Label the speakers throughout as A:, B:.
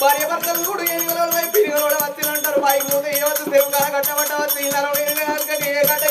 A: భార్య భర్తలు కూడా ఎనిమిది పిరిగలు వచ్చినంటారు పైకి పోతే ఏవద్దు దేవుడు కట్టబట్ట వచ్చి ఏ గడ్డ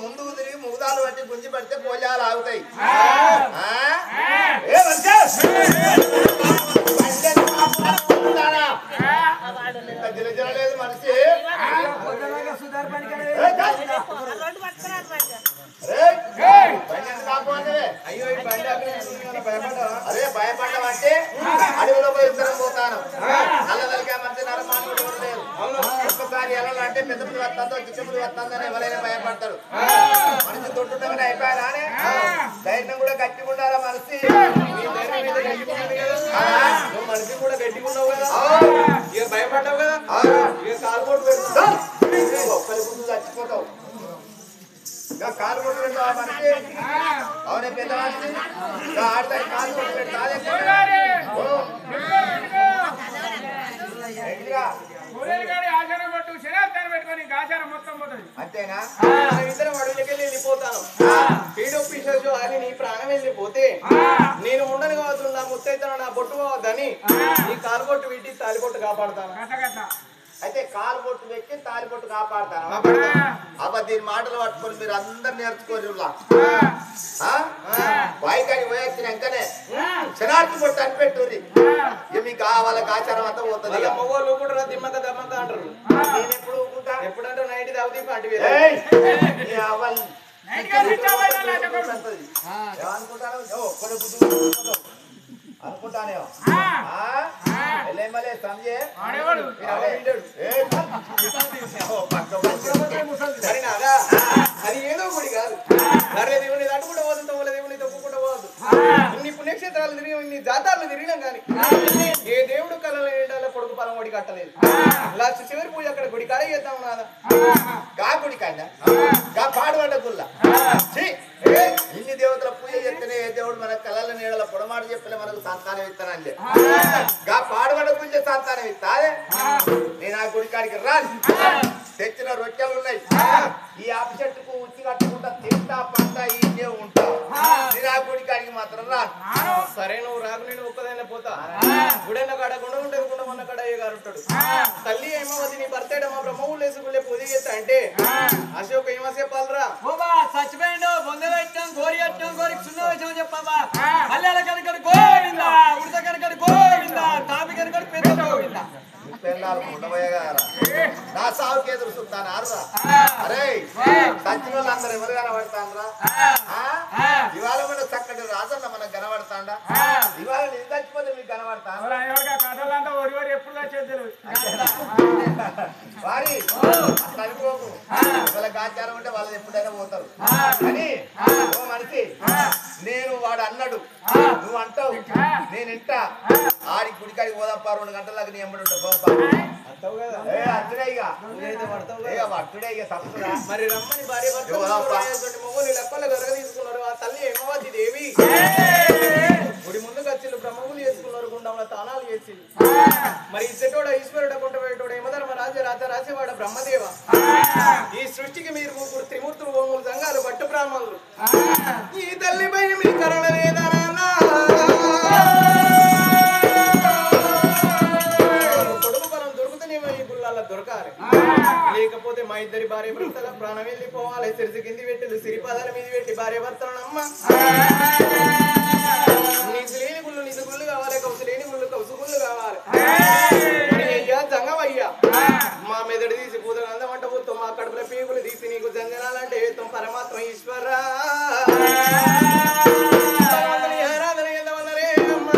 A: ముందుకు తిరిగి ముగ్గుదాలు పట్టి గుంజి పడితే పోజాలు ఆగుతాయి. జిలజిలలేదు మనిషి అయ్యో అదే భయపడ్డామంటే అడవిలో పోయి ఇద్దరం పోతాను. నల్లదలిగా మంచి నరమానుడు లేదు. ఒక్కసారి ఎలా అంటే పెద్ద ముందు వస్తుందో చిన్న ముందు వస్తుందని ఎవరైనా భయపడతారు. మనిషి తొట్టుతామని అయిపోయారా అని ధైర్యం కూడా గట్టిగుండాలా మనిషి. నువ్వు మనిషి కూడా గట్టిగున్నావు కదా, ఇక భయపడ్డావు కదా, ఇక కాలు కొట్టు పెడతావు, ఒక్కరి ముందు చచ్చిపోతావు. కాలు కొట్టు పెడతావా మనిషి? అవునే పెద్ద మనిషి ఆడతాయి కాలు కొట్టు పెడతావు. అంతేనా? ఇద్దరం అడవిలోకి వెళ్ళిపోతాను. పీడోపీషో అని నీ ప్రాణం వెళ్ళిపోతే నేను ఉండను కావచ్చు, నా ముత్తైతే నా బొట్టు కావద్దని నీ కాలు కొట్టు పెట్టి తాలిబొట్టు కాపాడుతాను. అయితే కాలు బొట్టు పెట్టి తాలిబొట్టు కాపాడుతాను. అబ్బా దీని మాటలు పట్టుకొని మీరు అందరు నేర్చుకోరు. బాయికాడి పోయొచ్చినాకనే శనార్థి బొట్టు అనిపెట్టుర్రి. మీకు కావాలకు ఆచారం అంతా పోతుంది. మొగోళ్ళు కూడా దిమ్మక దమ్మక అంటారు. నేను ఎప్పుడు ఎప్పుడంటే నైట్ తాగుతీ పాటి అనుకుంటానే మళ్ళీ సంజయ్ అది ఏదో గుడి కాదు. నరే దేవుని దాటుకుంటూ పోదు, తోల దేవుని తొక్కుకుంటూ పోవద్దు. ఇన్ని పుణ్యక్షేత్రాలు తిరిగి ఇన్ని జాతార్లు తిరిగినాం కానీ ఏ దేవుడు కళ కొడుకు పొలం ఒడి కట్టలేదు. లాస్ట్ చివరి పూజ అక్కడ గుడి కాడ చేద్దాం నాదా గా గుడి కాడ గా పాడుపడ్డ గుల్ల ఇన్ని దేవతల పూజ చేస్తేనే ఏ దేవుడు మన కళల నీడల పొడమాటు చెప్పలే మనకు సంతానం ఇస్తానండి. గా పాడుపడ్డ పూజ సంతానం ఇస్తా. నేను ఆ గుడి కాడికి రాను. తెచ్చిన రొట్టెలు ఉన్నాయి. ఈ ఆప చెట్టుకు ఉచ్చి కట్టుకుంటా తింటా పంట ఇదే ఉంటా. నేను ఆ గుడి కాడికి మాత్రం రాను. సరే నువ్వు రాకు, నేను ఒక్కదైనా పోతా. గుడైన కాడ గుండ ఉంటుంది, గుండ మొన్న కాడ అయ్యగారు ఉంటాడు. తల్లి ఏమవద్దు నీ భర్త మా బ్రహ్మవులు వేసుకునే పూజ చేస్తా అంటే అశోక్ ఏమో చెప్పాలరా
B: చచ్చిపోయిండు బొంద పెట్టాం కోరి పెట్టాం కోరికి సున్న వచ్చామని చెప్పావా. మల్లెల కనుక గోవిందా, ఉడత కనుక గోవిందా, తాపి కనుక పెద్ద గోవిందా.
A: నా సాగుకి ఎదురు చూస్తాను ఆరురా. అరే సచిన వాళ్ళు అందరు ఎవరు కనబడతాండ్రా? ఇవాళ మన చక్కటి రాజన్న మనకు కనబడతాండా? ఇవాళ నేను చచ్చిపోతే మీకు కనబడతా వారి అనుకోకు. వాళ్ళకి ఆచారం ఉంటే వాళ్ళు ఎప్పుడైనా పోతారు. కానీ ఓ మనిషి నేను వాడు అన్నాడు నువ్వు అంటావు నేను ఇంటా. ఆడికి గుడికాడికి పోదాం 2 గంటలకు నీ ఎంబడి ఉంటా పోపా అంటావు కదా. అట్టుడే ఇక తప్పురా. మరి రమ్మని భార్య మొగ్గులు లెక్కలు గరగ తీసుకున్నారు. ఆ తల్లి ఏమవద్ది దేవి గుడి ముందుకు వచ్చిండు. బ్రహ్మములు చేసుకున్నారు, గుండంలో తానాలు చేసి. మరి ఇద్దటోడ ఈశ్వరుడు కొంటబెట్టోడు ఏమధర్మ రాజు రాత రాసేవాడు బ్రహ్మ వాళ్ళు ఈ తల్లిపై మీ కరుణ లేదా నాన్న కొడుకు బలం దొరుకుతానేమో ఈ గుళ్ళల్లో దొరకాలి లేకపోతే మా ఇద్దరి భార్య భర్తల ప్రాణం వెళ్ళిపోవాలి సిరిసి కింది పెట్టిలు సిరిపాదాల మీద పెట్టి భార్య భర్తలనమ్మ నీకు లేని గుళ్ళు నీకు గుళ్ళు కావాలి కౌసు లేని గుళ్ళు కౌసు గుళ్ళు కావాలి అయ్యా జంగమయ్యా మా మెదడు తీసి పూతలు అందమంట పోతాం మా కడుపుల పీకులు తీసి నీకు జంజనాలంటే వేస్తాం పరమాత్మ ఈశ్వరా ఆరాధన ఎంతమన్నరే అమ్మా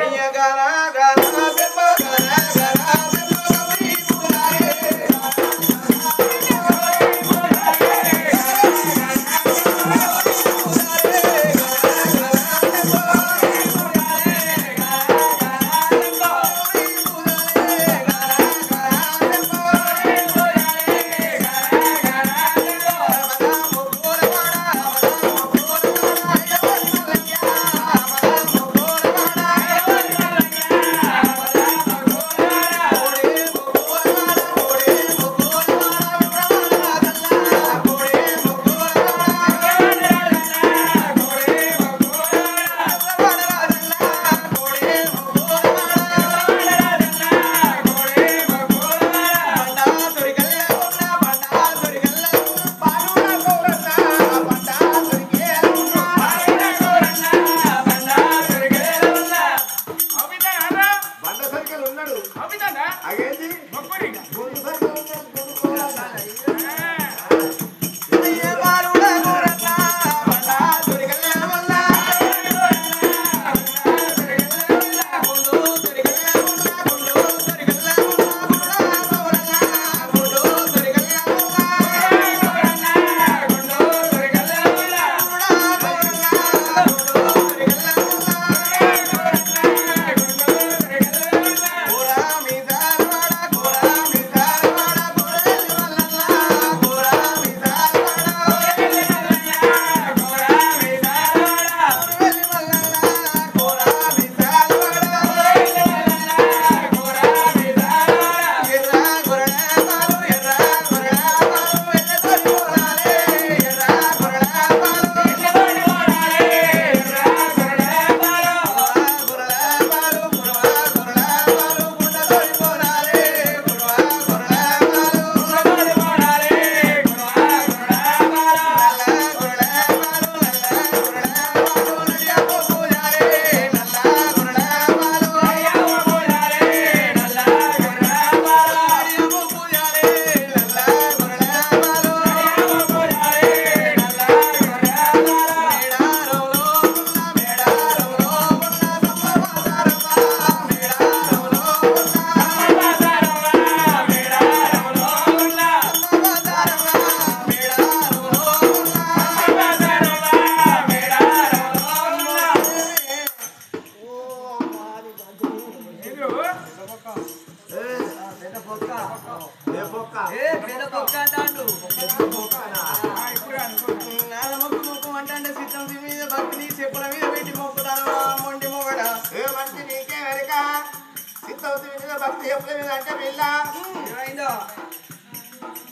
A: అయ్యా గారా గారా బెప్ప గారా గారా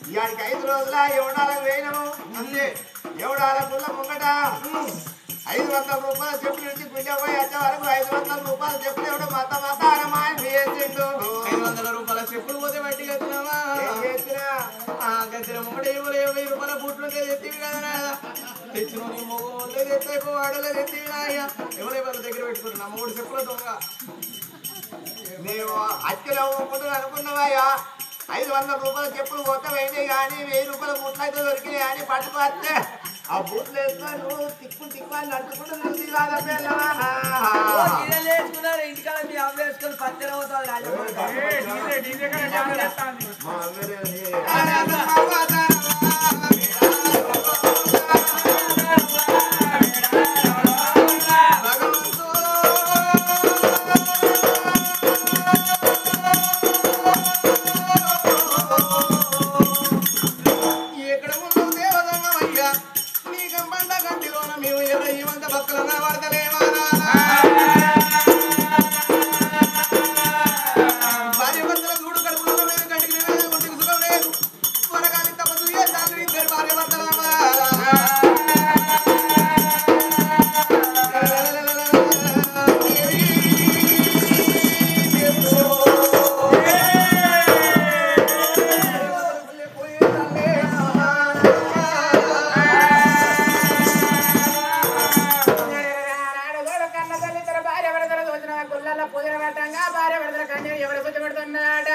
C: ఇయాడికి 5 రోజుల ఎవడాలకు వేయను అంతే ఎవడాల గుళ్ళ ముంగట 500 రూపాయల చెప్పులు ఇచ్చి గుళ్ళ పోయి వచ్చే వరకు 500 రూపాయల చెప్పులు ఎవడో మత మత అరమాయ వేసిండు
A: 500 రూపాయల చెప్పులు పోతే బట్టి కట్టినావా గద్దెల ముంగట 20 రూపాయల బూట్లు తెచ్చివి కదా తెచ్చిన నీ మొగోళ్ళే తెచ్చాకు వాడలే తెచ్చివి అయ్యా ఎవరెవరి దగ్గర పెట్టుకున్నా మూడు చెప్పుల దొంగ
C: మేము అచ్చలో అనుకున్నావయ్యా 500 రూపాయల చెప్పులు పోతే పోయినాయి కానీ 1000 రూపాయల బూట్లు అయితే దొరికినాయి కానీ పట్టుకొస్తే ఆ బూట్లు వేసుకొని నువ్వు తిక్కు అని నడుచుకుంటూ నిలిచి
B: ఇంటికాడ మీ అమ్మ వేసుకొని పచ్చడి అవుతాడు
A: భార్య భర్తల చూడు కడుపులో కంటికి కొంటికి సుఖం లేదు త్వరగా తపస్సు
D: కన్య ఎవరు స్వచ్ఛ పెడుతున్నాడా